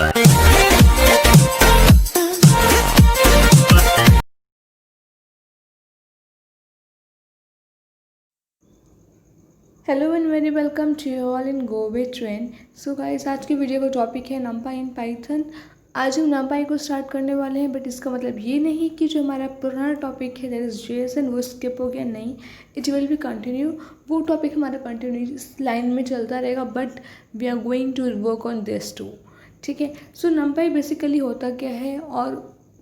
Hello and very welcome to you all in go with trend. So guys, आज की video का topic है नंपाई in Python. आज हम नंपाई को स्टार्ट करने वाले हैं, बट इसका मतलब ये नहीं कि जो हमारा पुराना टॉपिक है दैट इज जेएसएन वो स्किप हो गया, नहीं, इट विल बी कंटिन्यू। वो टॉपिक हमारा कंटिन्यू लाइन में चलता रहेगा, but we are going to work on this too. ठीक है। सो नंपाई बेसिकली होता क्या है और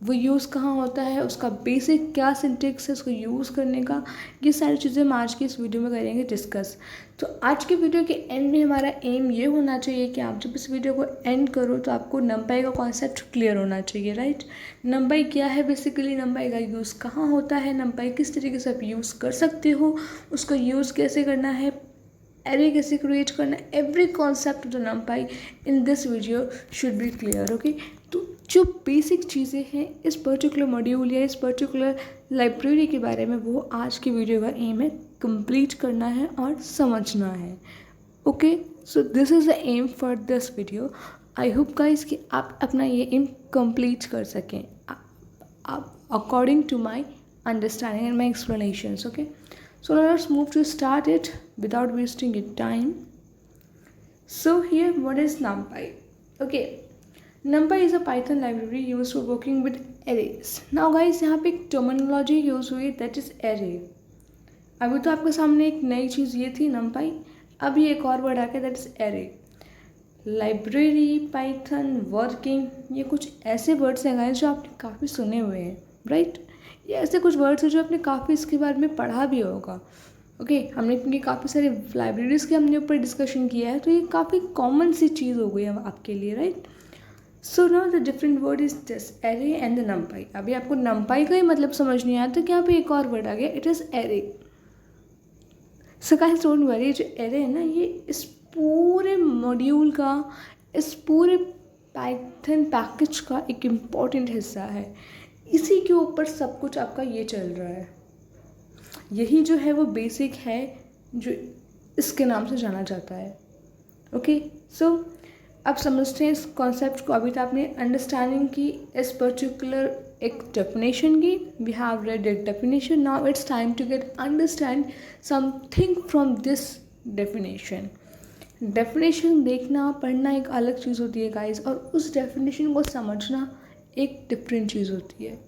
वो यूज़ कहाँ होता है, उसका बेसिक क्या सिंटेक्स है उसको यूज़ करने का, ये सारी चीज़ें हम आज की इस वीडियो में करेंगे डिस्कस। तो आज के वीडियो के एंड में हमारा एम ये होना चाहिए कि आप जब इस वीडियो को एंड करो तो आपको नंपाई का कॉन्सेप्ट क्लियर होना चाहिए, राइट। नंपाई क्या है बेसिकली, नंपाई का यूज़ कहाँ होता है, नंपाई किस तरीके से आप यूज़ कर सकते हो, उसका यूज़ कैसे करना है, एरे कैसे क्रिएट करना, every concept of the नंपाई in this video should be clear. Okay. तो जो बेसिक चीज़ें हैं इस पर्टिकुलर मॉड्यूल या इस पर्टिकुलर लाइब्रेरी के बारे में, वो आज की वीडियो का एम है कंप्लीट करना है और समझना है। Okay. So this is the aim for this video. I hope guys कि आप अपना ये एम कंप्लीट कर सकें according to my understanding and my explanations. Okay. So let's move to start it without wasting your time. So here, what is NumPy? Okay, NumPy is a Python library used for working with arrays. Now guys, यहाँ पे एक terminology use हुई that is array. अभी तो आपके सामने एक नई चीज़ ये थी NumPy, अभी एक और वर्ड आ गया that is array. Library, Python, working, ये कुछ ऐसे वर्ड्स हैं गाइस जो आपने काफ़ी सुने हुए हैं, राइट। ये ऐसे कुछ वर्ड्स हैं जो आपने काफ़ी इसके बारे में पढ़ा भी होगा। ओके। हमने क्योंकि काफ़ी सारे लाइब्रेरीज़ के हमने ऊपर डिस्कशन किया है, तो ये काफ़ी कॉमन सी चीज़ हो गई है आपके लिए, right. So now the different word is this array and the नंपाई। अभी आपको नंपाई का ही मतलब समझ नहीं आया तो यहाँ पे एक और वर्ड आ गया, it is array. So guys don't worry, जो एरे है ना ये इस पूरे मॉड्यूल का, इस पूरे पाइथन पैकेज का एक इम्पॉर्टेंट हिस्सा है। इसी के ऊपर सब कुछ आपका ये चल रहा है। यही जो है वो बेसिक है जो इसके नाम से जाना जाता है। ओके। सो अब समझते हैं इस कॉन्सेप्ट को। अभी तो आपने अंडरस्टैंडिंग की इस पर्टिकुलर एक डेफिनेशन की, we have read that definition, now it's time to get understand something from this definition. Definition देखना पढ़ना एक अलग चीज़ होती है गाइस, और उस डेफिनेशन को समझना एक डिफरेंट चीज़ होती है।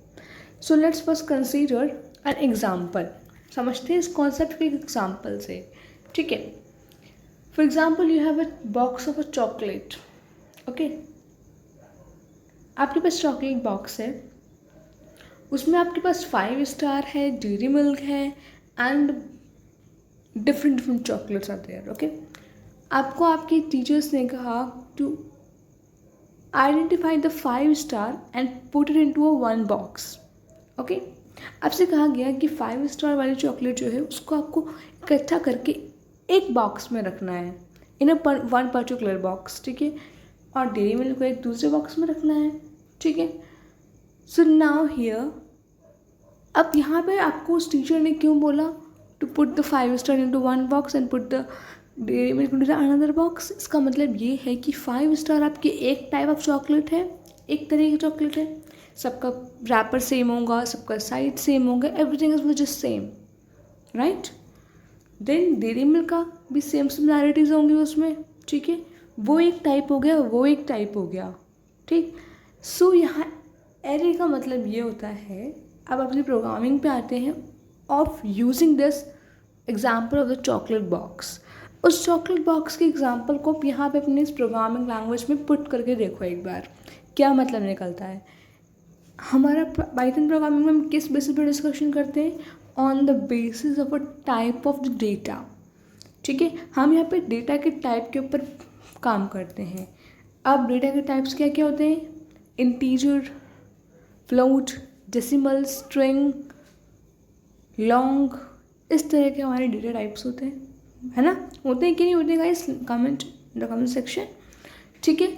So let's first consider an example. समझते हैं इस कॉन्सेप्ट के एग्जाम्पल से। ठीक है। For example you have a box of a chocolate. Okay. आपके पास चॉकलेट बॉक्स है, उसमें आपके पास 5 स्टार है, डेयरी मिल्क है एंड डिफरेंट डिफरेंट चॉकलेट्स आते हैं। ओके। आपको आपके टीचर्स ने कहा to identify the 5 star and put it into a one box. Okay. आपसे कहा गया कि 5 स्टार वाली चॉकलेट जो है उसको आपको इकट्ठा करके एक बॉक्स में रखना है, इन अ वन पर्टिकुलर बॉक्स। ठीक है। और डेयरी मिल्क को एक दूसरे बॉक्स में रखना है। ठीक है। सो नाउ हियर, अब यहाँ पे आपको उस टीचर ने क्यों बोला to put the 5 star into one box and put the dairy milk into another box? इसका मतलब ये है कि 5 स्टार आपकी एक टाइप ऑफ चॉकलेट है, एक तरह की चॉकलेट है, सबका रैपर सेम होगा, सबका साइज सेम होगा, everything is just same, right. Then dairy milk का भी सेम सिमिलैरिटीज़ होंगी उसमें। ठीक है। वो एक टाइप हो गया, वो एक टाइप हो गया। ठीक। सो यहाँ एरे का मतलब ये होता है, अब अपनी प्रोग्रामिंग पे आते हैं, of using this example of the chocolate box. उस चॉकलेट बॉक्स के एग्जाम्पल को आप यहाँ पे अपने इस प्रोग्रामिंग लैंग्वेज में पुट करके देखो एक बार, क्या मतलब निकलता है। हमारा पाइथन प्रोग्रामिंग में हम किस बेसिस पर डिस्कशन करते हैं, on the basis of a type of the data. ठीक है। हम यहाँ पे डेटा के टाइप के ऊपर काम करते हैं। अब डेटा के टाइप्स क्या क्या होते हैं, integer, float, decimal, string, long, इस तरह के हमारे डेटा टाइप्स होते हैं, है ना। होते हैं कि नहीं होते हैं guys, comment in the comment section. ठीक है।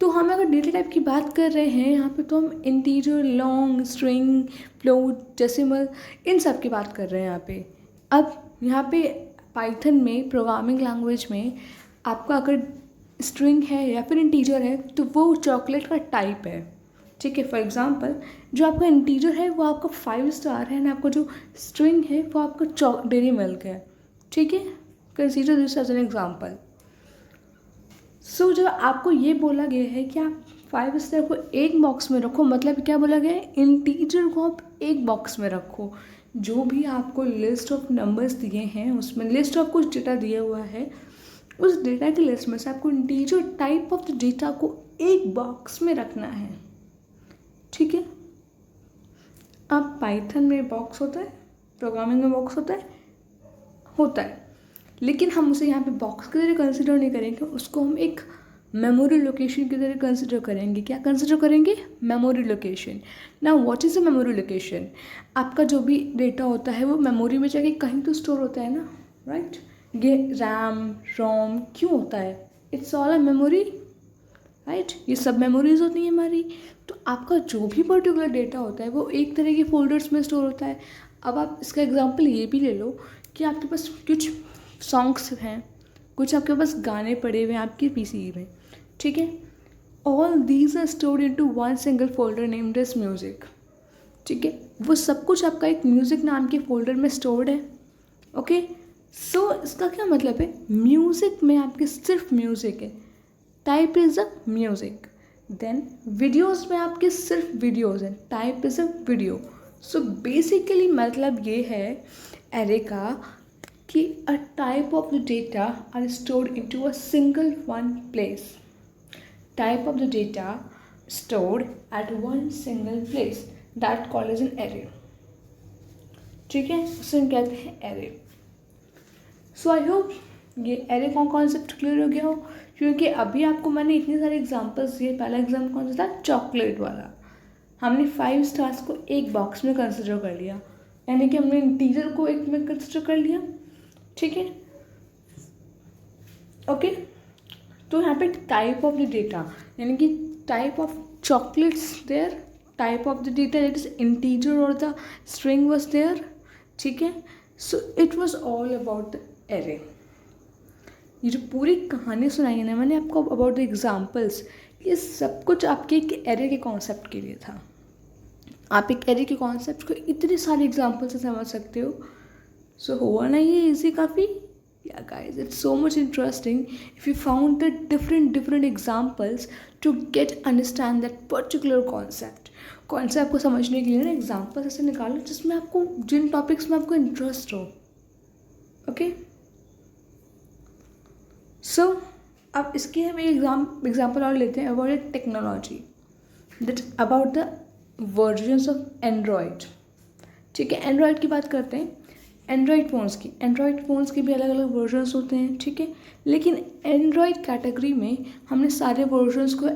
तो हम अगर डेटा टाइप की बात कर रहे हैं यहाँ पे, तो हम integer, long, string, float, decimal, इन सब की बात कर रहे हैं यहाँ पे। अब यहाँ पे पाइथन में प्रोग्रामिंग लैंग्वेज में आपका अगर स्ट्रिंग है या फिर इंटीजर है तो वो चॉकलेट का टाइप है, ठीक है। फॉर एग्जांपल जो आपका इंटीजर है वो आपका 5 स्टार है, एंड आपका जो स्ट्रिंग है वो आपका डेयरी मिल्क है, ठीक है। Consider this as an example. So जब आपको ये बोला गया है कि आप 5 स्टार को एक बॉक्स में रखो, मतलब क्या बोला गया है, इंटीजर को आप एक बॉक्स में रखो। जो भी आपको लिस्ट ऑफ नंबर्स दिए हैं उसमें लिस्ट ऑफ कुछ डेटा दिया हुआ है, उस डेटा की लिस्ट में से आपको integer type of the data को एक बॉक्स में रखना है, ठीक है। अब पाइथन में बॉक्स होता है, प्रोग्रामिंग में बॉक्स होता है, लेकिन हम उसे यहाँ पे बॉक्स की तरह कंसिडर नहीं करेंगे, उसको हम एक मेमोरी लोकेशन की तरह कंसिडर करेंगे। क्या कंसिडर करेंगे? Memory location. Now what is a memory location? आपका जो भी डेटा होता है वो मेमोरी में जाके कहीं तो स्टोर होता है ना, राइट। ये रैम रोम क्यों होता है? It's all a memory, right. ये सब मेमोरीज होती हैं हमारी। तो आपका जो भी पर्टिकुलर डेटा होता है वो एक तरह के फोल्डर्स में स्टोर होता है। अब आप इसका एग्जांपल ये भी ले लो कि आपके पास कुछ सॉन्ग्स हैं, कुछ आपके पास गाने पड़े हुए हैं आपके पीसी में, ठीक है। All these are stored into one single folder named as music, ठीक है। वो सब कुछ आपका एक म्यूज़िक नाम के फोल्डर में स्टोर्ड है, ओके। सो इसका क्या मतलब है? म्यूज़िक में आपके सिर्फ म्यूज़िक है, type is a music. Then videos में आपके सिर्फ वीडियोज़ हैं, type is a video. So basically मतलब ये है एरे का कि a type of the data are stored into a single one place. Type of the data stored at one single place, that called as an array, ठीक है। उसे हम कहते हैं एरे। सो आई होप ये array का concept clear हो गया हो, क्योंकि अभी आपको मैंने इतने सारे एग्जांपल्स दिए। पहला एग्जाम्पल कौन सा था? चॉकलेट वाला। हमने 5 स्टार्स को एक बॉक्स में कंसिडर कर लिया, यानी कि हमने इंटीजर को एक में कंसिडर कर लिया, ठीक है, ओके। तो यहाँ पे टाइप ऑफ द डेटा, यानी कि type of chocolates there, type of the data that is integer और द स्ट्रिंग वाज देयर, ठीक है। So it was all about the array. ये जो पूरी कहानी सुनाई है ना मैंने आपको अबाउट द एग्जाम्पल्स, ये सब कुछ आपके एक एरे के कॉन्सेप्ट के लिए था। आप एक एरे के कॉन्सेप्ट को इतने सारे एग्जाम्पल से समझ सकते हो। सो हुआ ना ये इजी काफ़ी? Yeah guys, it's so much interesting if you found the different examples to get understand that particular concept. Concept को समझने के लिए ना एग्जाम्पल्स ऐसे निकालो जिसमें आपको, जिन टॉपिक्स में आपको इंटरेस्ट हो, ओके। सो अब इसके हम एक एग्जाम्पल और लेते हैं about technology, that about the versions of Android, ठीक है। एंड्रॉयड की बात करते हैं, एंड्रॉयड फ़ोन्स के भी अलग अलग वर्जन्स होते हैं, ठीक है। लेकिन एंड्रॉयड कैटेगरी में हमने सारे वर्जन्स को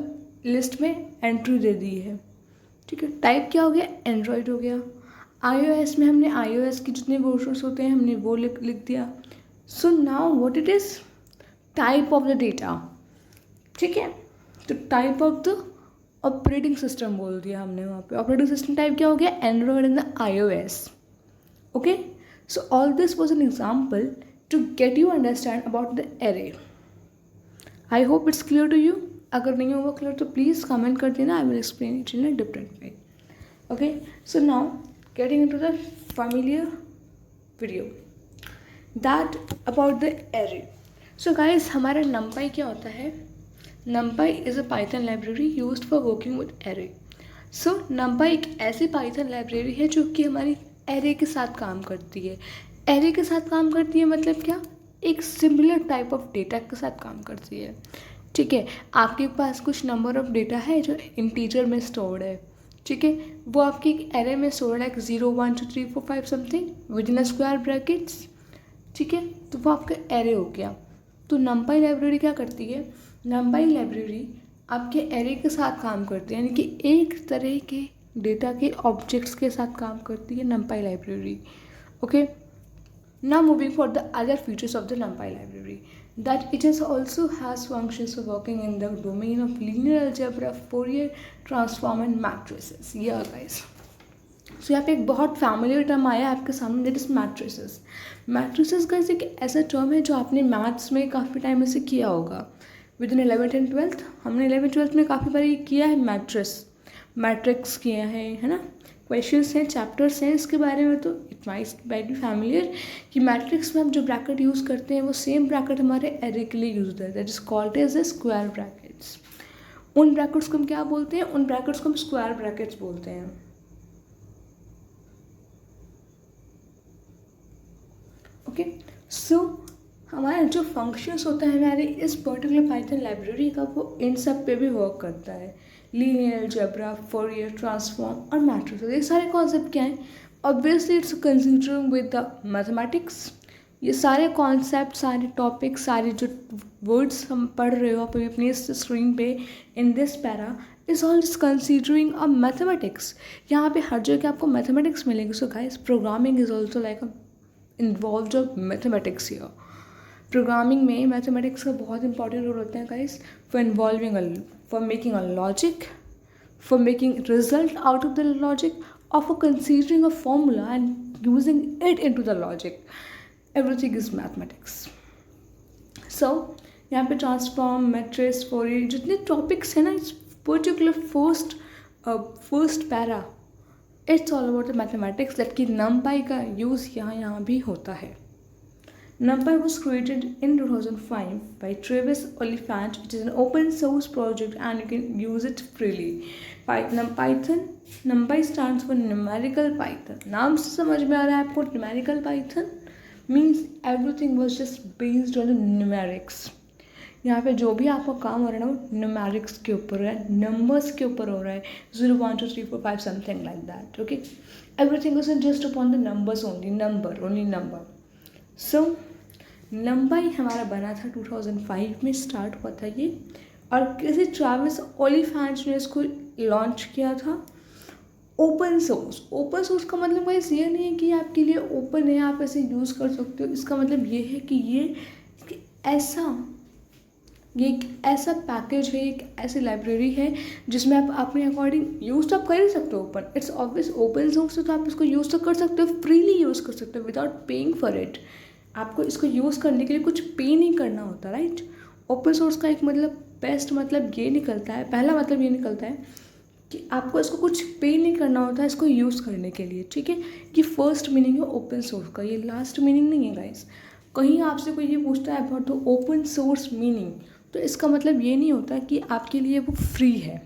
लिस्ट में एंट्री दे दी है, ठीक है। टाइप क्या हो गया? एंड्रॉयड हो गया। iOS में हमने iOS के जितने वर्जन्स होते हैं हमने वो लिख दिया। So now what it is? Type of the data, ठीक है। तो type of the operating system बोल दिया हमने वहाँ पे। ऑपरेटिंग सिस्टम टाइप क्या हो गया? Android and the iOS, okay. So all this was an example to get you understand about the array. I hope it's clear to you. अगर नहीं होगा clear तो please comment कर देना, I will explain it in a different way, okay. So now getting into the familiar video that about the array. So guys, हमारा numpy क्या होता है? numpy is a Python library used for working with array. So numpy एक ऐसी Python library है जो कि हमारी एरे के साथ काम करती है। एरे के साथ काम करती है मतलब क्या? एक सिमिलर टाइप ऑफ डेटा के साथ काम करती है, ठीक है। आपके पास कुछ नंबर ऑफ डेटा है जो इंटीजर में स्टोर्ड है, ठीक है। वो आपकी एक एरे में स्टोर्ड है, 0 1 2 3 4 5 something with in a square brackets, ठीक है। तो वो आपका एरे हो गया। तो numpy लाइब्रेरी क्या करती है? numpy लाइब्रेरी आपके एरे के साथ काम करती है, यानी कि एक तरह के डेटा के ऑब्जेक्ट्स के साथ काम करती है numpy library, okay. Now moving for the other features of the numpy library, that it is also has functions for working in the domain of linear algebra, Fourier transform and matrices. या guys, सो यहाँ पे एक बहुत familiar term आया आपके सामने, that is matrices. Matrices guys एक ऐसा टर्म है जो आपने मैथ्स में काफ़ी टाइम से किया होगा। With in 11th and 12th हमने 11th-12th में काफ़ी बार ये किया है, मैट्रिक्स किया है ना, क्वेश्चंस हैं, चैप्टर्स हैं इसके बारे में, तो इट माइट बी फैमिलियर कि मैट्रिक्स में हम जो ब्रैकेट यूज़ करते हैं वो सेम ब्रैकेट हमारे एरे के लिए यूज़ होता है, that is called as the square brackets. उन ब्रैकेट्स को हम क्या बोलते हैं? उन ब्रैकेट्स को हम स्क्वायर ब्रैकेट्स बोलते हैं। ओके, सो हमारा जो फंक्शंस होता है हमारे इस पर्टिकुलर पाइथन लाइब्रेरी का, वो इन सब पे भी वर्क करता है। लीनियर अलजेब्रा, फोरियर ट्रांसफॉर्म और मैट्रिक्स, ये सारे कॉन्सेप्ट क्या हैं? Obviously it's considering with the mathematics. ये सारे कॉन्सेप्ट, सारे टॉपिक, सारे जो वर्ड्स हम पढ़ रहे हो आप अपनी स्क्रीन पे in this para is all considering a mathematics. यहाँ पे हर जगह आपको मैथमेटिक्स मिलेगी। So guys, programming is also like involved of mathematics here. Programming में मैथमेटिक्स का बहुत इंपॉर्टेंट रोल होता है guys, for making a logic, for making result out of the logic, और for considering a formula and using it into the logic. Everything is mathematics. So यहाँ पे transform, matrix, Fourier, जितने topics हैं ना इस particular first para, it's all about the mathematics. That कि नमपाई का use यहाँ भी होता है। NumPy was created in 2005 by Travis Oliphant. It is an open source project and you can use it freely. NumPy stands for numerical Python. नाम से समझ में आ रहा है आपको, numerical Python means everything was just based on the numerics. यहाँ पे जो भी आपका काम हो रहा है ना वो न्यूमेरिक्स के ऊपर है, नंबर्स के ऊपर हो रहा है, 0 1 2 3 4 5 something like that. Okay, everything is just upon the numbers only, number. So NumPy हमारा बना था 2005 में, स्टार्ट हुआ था ये, और किसी ट्रेविस ओलिफेंट ने इसको लॉन्च किया था। ओपन सोर्स का मतलब गाइस ये नहीं है कि आपके लिए ओपन है, आप ऐसे यूज़ कर सकते हो। इसका मतलब ये है कि ये एक ऐसा पैकेज है, एक ऐसी लाइब्रेरी है जिसमें आप अपने अकॉर्डिंग यूज़ तो आप कर ही सकते हो। Open, it's obvious, open source है तो आप इसको यूज़ तो कर सकते हो, फ्रीली यूज़ कर सकते हो विदाउट पेइंग फॉर इट। आपको इसको यूज़ करने के लिए कुछ पे नहीं करना होता, राइट। ओपन सोर्स का एक मतलब बेस्ट मतलब ये निकलता है, पहला मतलब ये निकलता है कि आपको इसको कुछ पे नहीं करना होता है इसको यूज़ करने के लिए, ठीक है। ये फर्स्ट मीनिंग है ओपन सोर्स का, ये लास्ट मीनिंग नहीं है गाइस। कहीं आपसे कोई ये पूछता है about the open source meaning, तो इसका मतलब ये नहीं होता कि आपके लिए वो फ्री है।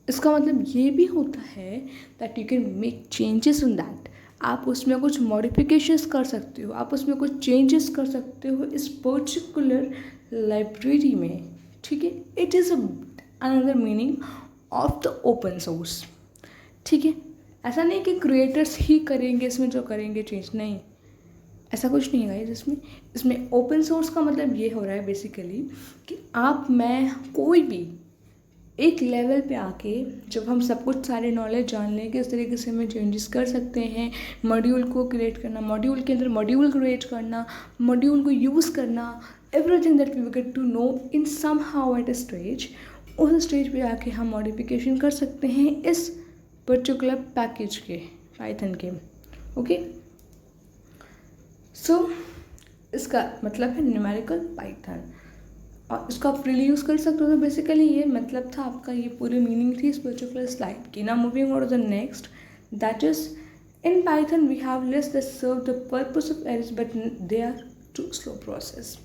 इसका मतलब ये भी होता है that you can make changes in that. आप उसमें कुछ मॉडिफिकेशंस कर सकते हो, आप उसमें कुछ चेंजेस कर सकते हो इस पर्टिकुलर लाइब्रेरी में, ठीक है। It is another meaning of the open source, ठीक है। ऐसा नहीं कि क्रिएटर्स ही करेंगे इसमें जो करेंगे चेंज, नहीं, ऐसा कुछ नहीं है गाइस। इसमें ओपन सोर्स का मतलब ये हो रहा है बेसिकली कि आप, मैं, कोई भी एक लेवल पे आके जब हम सब कुछ सारे नॉलेज जान लें कि इस तरीके से हमें चेंजेस कर सकते हैं, मॉड्यूल को क्रिएट करना, मॉड्यूल के अंदर मॉड्यूल क्रिएट करना, मॉड्यूल को यूज़ करना, everything that we get to know in somehow at a stage, उस स्टेज पे आके हम मॉडिफिकेशन कर सकते हैं इस पर्टिकुलर पैकेज के, पाइथन के। ओके, सो इसका मतलब है न्यूमेरिकल पाइथन, और इसको आप फ्रीली यूज़ कर सकते हो। तो बेसिकली ये मतलब था आपका, ये पूरी मीनिंग थी इस पर्टिकुलर स्लाइड की। ना moving on to the next, that is in Python we have list that serve the purpose of errors but they are too slow process.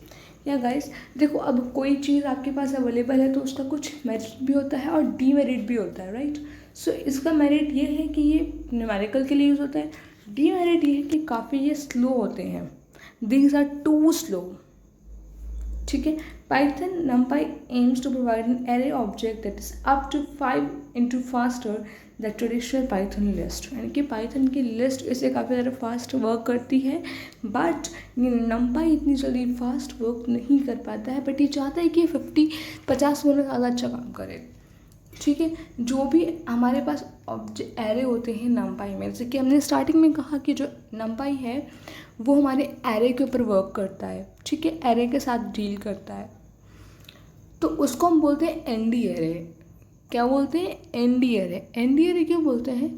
या गाइस देखो, अब कोई चीज़ आपके पास अवेलेबल है तो उसका कुछ मेरिट भी होता है और डीमेरिट भी होता है, राइट। सो इसका मेरिट ये है कि ये न्यूमेरिकल के लिए यूज़ होता है, डीमेरिट ये है कि काफ़ी ये स्लो होते हैं, दीज आर टू स्लो, ठीक है। Python NumPy aims to provide an array object that is up to 5 into faster than traditional Python list। यानी कि Python की लिस्ट इसे काफ़ी ज़्यादा फास्ट वर्क करती है, बट NumPy इतनी जल्दी फास्ट वर्क नहीं कर पाता है, बट ये चाहता है कि 50 गुना ज़्यादा अच्छा काम करे, ठीक है। जो भी हमारे पास एरे होते हैं NumPy में, जैसे कि हमने स्टार्टिंग में कहा कि जो NumPy है वो हमारे एरे के ऊपर वर्क करता है, ठीक है, एरे के साथ डील करता है, तो उसको हम बोलते हैं एनडी एरे। क्या बोलते हैं? ND array. एनडी एरे क्यों बोलते हैं?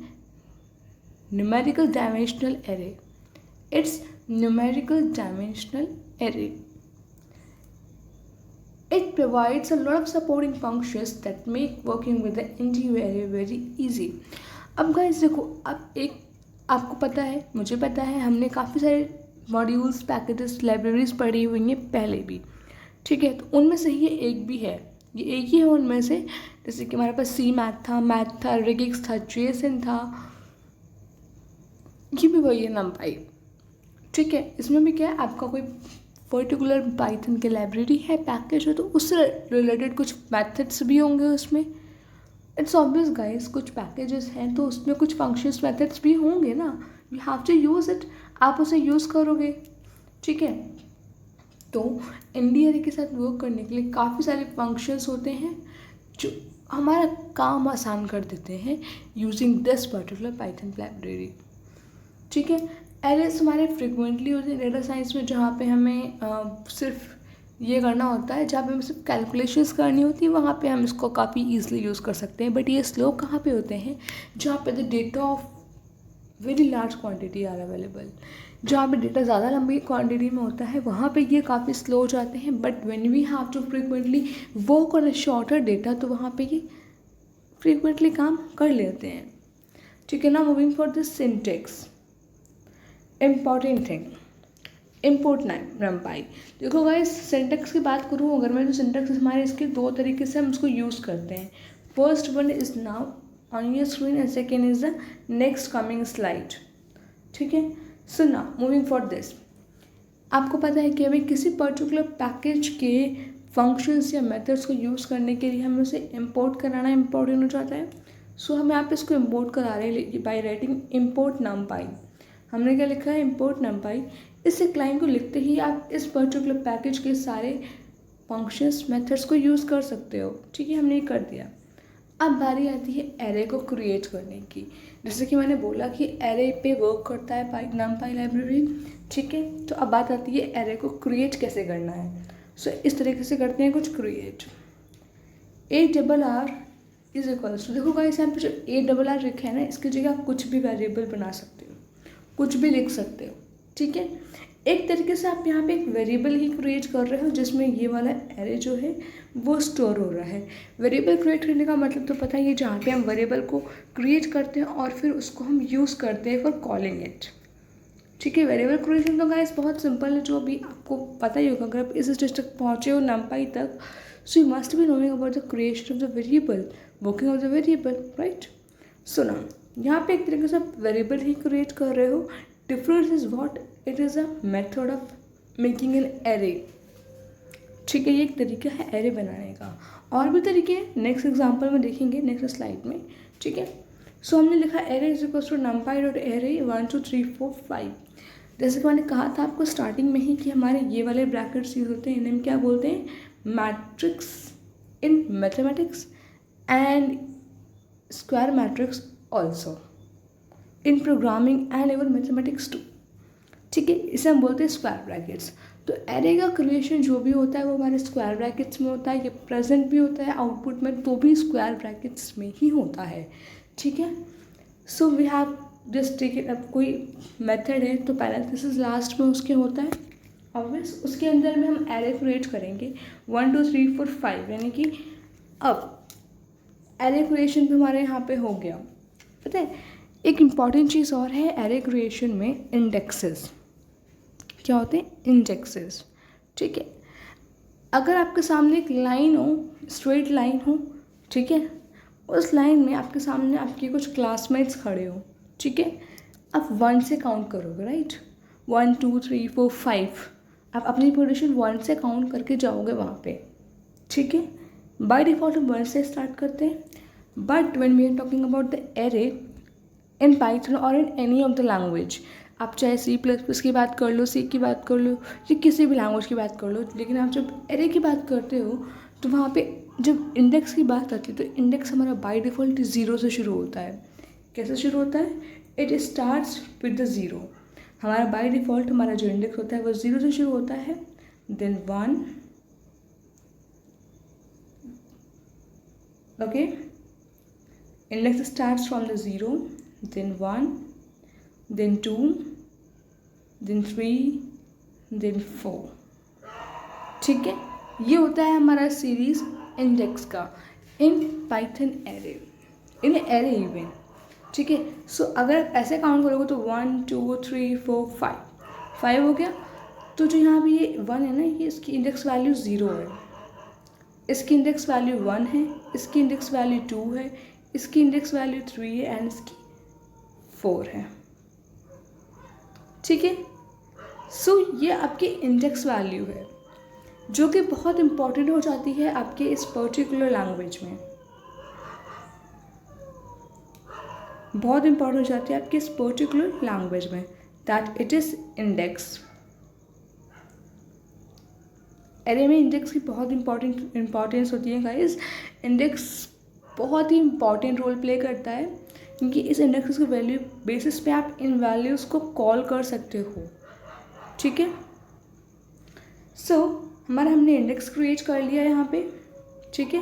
Numerical dimensional array. It's numerical dimensional array. It provides a lot of supporting functions that make working with the NG very easy. अब गाइस देखो, अब एक आपको पता है, मुझे पता है, हमने काफ़ी सारे मॉड्यूल्स, पैकेजेस, लाइब्रेरीज पढ़ी हुई हैं पहले भी, ठीक है। तो उनमें से ये एक भी है, ये एक ही है उनमें से। जैसे कि हमारे पास सी मैथ था, रिगिक्स था, जेसन था, ये भी वही है नमपाई, ठीक है। इसमें भी क्या है, आपका कोई पर्टिकुलर पाइथन की लाइब्रेरी है, पैकेज है, तो उससे रिलेटेड कुछ मैथड्स भी होंगे उसमें। इट्स ऑब्वियस गाइस, कुछ पैकेजेस हैं तो उसमें कुछ फंक्शंस मैथड्स भी होंगे ना, you have to use it, आप उसे यूज़ करोगे, ठीक है। तो एनडीआरए के साथ वर्क करने के लिए काफ़ी सारे फंक्शंस होते हैं जो हमारा काम आसान कर देते हैं using this particular Python library, ठीक है। एरर्स हमारे फ्रिक्वेंटली होते हैं डेटा साइंस में, जहाँ पे हमें सिर्फ ये करना होता है, जहाँ पे हमें सिर्फ कैलकुलेशंस करनी होती है, वहाँ पे हम इसको काफ़ी ईजिली यूज़ कर सकते हैं। बट ये स्लो कहाँ पे होते हैं, जहाँ पे the data of very large quantity are available, जहाँ पे डेटा ज़्यादा लंबी क्वांटिटी में होता है, वहाँ पे ये काफ़ी स्लो हो जाते हैं। But when we have to frequently work on a shorter data, तो वहाँ पे ये फ्रिक्वेंटली काम कर लेते हैं, ठीक है ना। Moving for this syntax, important thing, import NumPy. देखो गाइस, सिंटेक्स की बात करूँ अगर मैं, तो सिंटेक्स हमारे इसके दो तरीके से हम इसको यूज़ करते हैं। First one is now on your screen and second is the next coming slide, ठीक है। So now moving for this, आपको पता है कि हमें किसी पर्टिकुलर पैकेज के फंक्शंस या मेथड्स को यूज़ करने के लिए हमें उसे इम्पोर्ट कराना इम्पोर्टेंट हो जाता है। सो हम यहाँ पे इसको इम्पोर्ट करा रहे हैं बाय राइटिंग इम्पोर्ट नमपाई। हमने क्या लिखा है, इम्पोर्ट नमपाई। इस एक लाइन को लिखते ही आप इस पर्टिकुलर पैकेज के सारे फंक्शंस मेथड्स को यूज़ कर सकते हो, ठीक है। हमने ये कर दिया। अब बारी आती है एरे को क्रिएट करने की। जैसे कि मैंने बोला कि एरे पे वर्क करता है नमपाई लाइब्रेरी, ठीक है। तो अब बात आती है एरे को क्रिएट कैसे करना है। सो इस तरीके से करते हैं कुछ create. ARR is equals to, देखो गाइस यहाँ पे जो ARR लिखा है ना, इसकी जगह आप कुछ भी वेरिएबल बना सकते हो, कुछ भी लिख सकते हो, ठीक है। एक तरीके से आप यहाँ पे एक वेरिएबल ही क्रिएट कर रहे हो जिसमें ये वाला एरे जो है वो स्टोर हो रहा है। वेरिएबल क्रिएट करने का मतलब तो पता ही है, जहाँ पे हम वेरिएबल को क्रिएट करते हैं और फिर उसको हम यूज़ करते हैं फॉर कॉलिंग इट, ठीक है। वेरिएबल क्रिएशन तो गाइस बहुत सिंपल है, जो अभी आपको पता ही होगा। अगर आप इस स्टेज तक पहुँचे हो नमपाई तक, so you must be knowing about the creation of the variable, working of the variable, right. So ना यहाँ पे एक तरीके से आप वेरिएबल ही क्रिएट कर रहे हो। Difference is what, it is a method of making an array, ठीक है। ये एक तरीका है एरे बनाने का। और भी तरीके हैं, नेक्स्ट एग्जांपल में देखेंगे, नेक्स्ट स्लाइड में, ठीक है। सो हमने लिखा array is equals to NumPy dot array 1 2 3 4 5। जैसे कि मैंने कहा था आपको स्टार्टिंग में ही कि हमारे ये वाले ब्रैकेट्स यूज होते हैं, इन्हें हम क्या बोलते हैं, matrix in mathematics and square matrix also in programming and even mathematics too, ठीक है। इसे हम बोलते हैं स्क्वायर ब्रैकेट्स। तो एरे का क्रिएशन जो भी होता है वो हमारे स्क्वायर ब्रैकेट्स में होता है। ये प्रेजेंट भी होता है आउटपुट में, तो भी स्क्वायर ब्रैकेट्स में ही होता है, ठीक है। So we have just take it. अब कोई मेथड है तो पैरेंथेसिस लास्ट में उसके होता है ऑब्वियस, उसके अंदर में हम एरे क्रिएट करेंगे 1 2 3 4 5, यानी कि अब एरे क्रिएशन भी हमारे यहाँ पे हो गया। पता है एक इम्पॉर्टेंट चीज़ और है एरे क्रिएशन में, इंडेक्सेस। क्या होते हैं, इंडेक्सेस, ठीक है। अगर आपके सामने एक लाइन हो, स्ट्रेट लाइन हो, ठीक है, उस लाइन में आपके सामने आपके कुछ क्लासमेट्स खड़े हो, ठीक है। आप 1 से काउंट करोगे, राइट, 1 2 3 4 5, आप अपनी पोजीशन 1 से काउंट करके जाओगे वहाँ पे, ठीक है। बाय डिफ़ॉल्ट हम 1 से स्टार्ट करते हैं, but when we are talking about the array in Python और in any of the language, आप चाहे C++ की बात कर लो, C की बात कर लो, या किसी भी लैंग्वेज की बात कर लो, लेकिन आप जब एरे की बात करते हो तो वहाँ पे जब इंडेक्स की बात आती है तो इंडेक्स हमारा बाय डिफ़ॉल्ट 0 से शुरू होता है। कैसे शुरू होता है, इट स्टार्ट्स विद द 0। हमारा बाय डिफ़ॉल्ट हमारा जो इंडेक्स होता है वो 0 से शुरू होता है, then 1, okay, index starts from the 0, then 1, then 2, then 3, then 4, ठीक है। ये होता है हमारा सीरीज इंडेक्स का in Python array, in array even. ठीक है, सो अगर आप ऐसे काउंट करोगे तो 1 2 3 4 5 हो गया। तो जो यहाँ पे ये 1 है ना, ये इसकी इंडेक्स वैल्यू 0 है, इसकी इंडेक्स वैल्यू 1 है, इसकी इंडेक्स वैल्यू 2 है, इसकी इंडेक्स वैल्यू 3 है एंड इसकी 4 है। ठीक है, सो ये आपकी इंडेक्स वैल्यू है जो कि बहुत इंपॉर्टेंट हो जाती है आपके इस पर्टिकुलर लैंग्वेज में, बहुत इंपॉर्टेंट हो जाती है आपके इस पर्टिकुलर लैंग्वेज में, that it is index. Array में इंडेक्स की बहुत इंपॉर्टेंस होती है गाइस। इंडेक्स बहुत ही इंपॉर्टेंट रोल प्ले करता है क्योंकि इस इंडेक्स के वैल्यू बेसिस पे आप इन वैल्यूज़ को कॉल कर सकते हो। ठीक है, सो हमने इंडेक्स क्रिएट कर लिया यहाँ पे। ठीक है,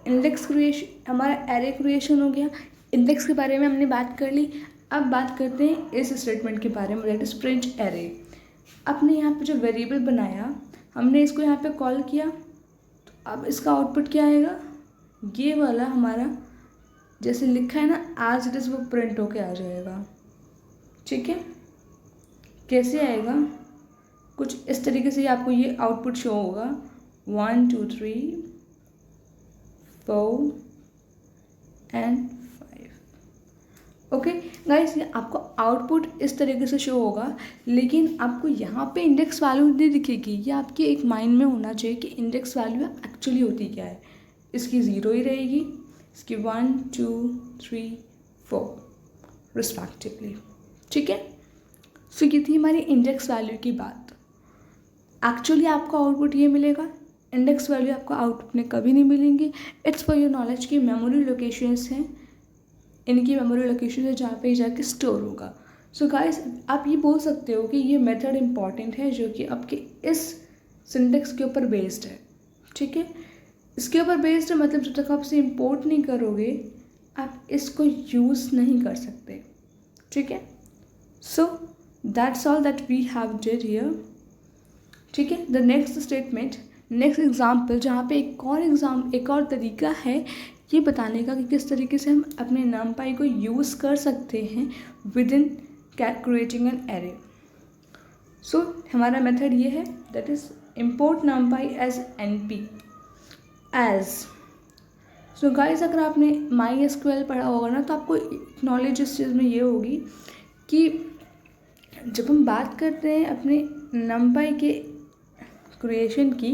इंडेक्स क्रिएशन हमारा एरे क्रिएशन हो गया। इंडेक्स के बारे में हमने बात कर ली। अब बात करते हैं इस स्टेटमेंट के बारे में, दैट इज प्रिंट एरे। आपने यहाँ पे जो वेरिएबल बनाया हमने इसको यहाँ पे कॉल किया, तो अब इसका आउटपुट क्या आएगा, ये वाला हमारा जैसे लिखा है ना एज इट इज़ वो प्रिंट होके आ जाएगा। ठीक है, कैसे आएगा, कुछ इस तरीके से आपको ये आउटपुट शो होगा 1 2 3 4 एंड 5। ओके गाइस, ये आपको आउटपुट इस तरीके से शो होगा, लेकिन आपको यहाँ पे इंडेक्स वैल्यू नहीं दिखेगी। ये आपके एक माइंड में होना चाहिए कि इंडेक्स वैल्यू एक्चुअली होती क्या है। इसकी 0 ही रहेगी, इसकी 1 2 3 4 रिस्पेक्टिवली। ठीक है, सो ये थी हमारी इंडेक्स वैल्यू की बात। एक्चुअली आपको आउटपुट ये मिलेगा, इंडेक्स वैल्यू आपको आउटपुट में कभी नहीं मिलेंगी। इट्स फॉर योर नॉलेज की मेमोरी लोकेशंस हैं, इनकी मेमोरी लोकेशन है जहाँ पे जाके स्टोर होगा। सो गाइस, आप ये बोल सकते हो कि ये मेथड इम्पॉर्टेंट है जो कि आपके इस सिंटेक्स के ऊपर बेस्ड है। ठीक है, इसके ऊपर बेस्ड है मतलब जब तक आप इसे इम्पोर्ट नहीं करोगे आप इसको यूज़ नहीं कर सकते। ठीक है, so that's all that we have did here. ठीक है, the next statement, next example जहाँ पे एक और तरीका है ये बताने का कि किस तरीके से हम अपने numpy को यूज़ कर सकते हैं within creating an array. So हमारा मेथड ये है, that is import numpy as np as. So guys, अगर आपने MySQL पढ़ा होगा ना तो आपको नॉलेज इस चीज़ में ये होगी कि जब हम बात करते हैं अपने numpy के क्रिएशन की,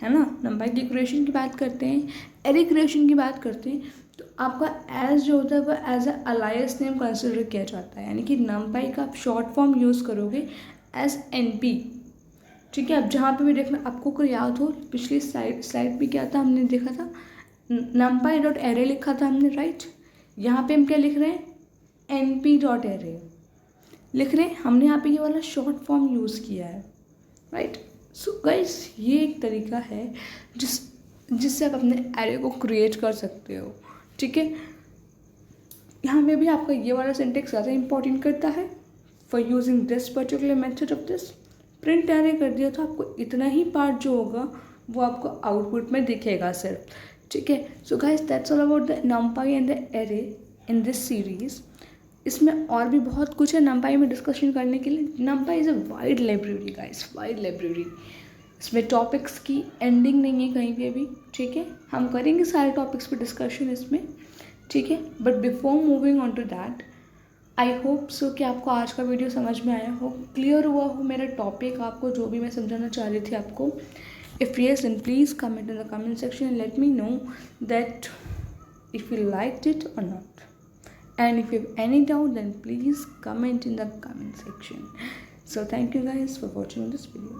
है ना, numpy की क्रिएशन की बात करते हैं, एरे क्रिएशन की बात करते हैं, तो आपका एज जो होता है वो as a alias name consider किया जाता है। यानी कि numpy का आप शॉर्ट फॉर्म यूज़ करोगे एज np। ठीक है, अब जहाँ पे भी देखना आपको कोई याद हो, पिछली स्लाइड पे क्या था, हमने देखा था numpy.array लिखा था हमने, राइट। यहाँ पे हम क्या लिख रहे हैं, np.array लिख रहे हैं। हमने यहाँ पे ये वाला शॉर्ट फॉर्म यूज़ किया है, राइट। सो गाइस, ये एक तरीका है जिससे आप अपने एरे को क्रिएट कर सकते हो। ठीक है, यहाँ पे भी आपका ये वाला सिंटेक्स ज़्यादा इंपॉर्टेंट करता है for using this particular method of this. Print array कर दिया तो आपको इतना ही पार्ट जो होगा वो आपको आउटपुट में दिखेगा सिर्फ। ठीक है, so guys, that's all about the numpy and the array in this series. इसमें और भी बहुत कुछ है numpy में डिस्कशन करने के लिए। numpy is a wide library guys, wide library. इसमें टॉपिक्स की एंडिंग नहीं है कहीं पे भी। ठीक है, हम करेंगे सारे टॉपिक्स पे डिस्कशन इसमें। ठीक है, but before moving on to that, I hope so कि आपको आज का वीडियो समझ में आया हो, क्लियर हुआ हो मेरा टॉपिक, आपको जो भी मैं समझाना चाह रही थी आपको। If yes then please comment in the comment section and let me know that if you liked it और not, and if you have any doubt then please comment in the comment section. So thank you guys for watching this video.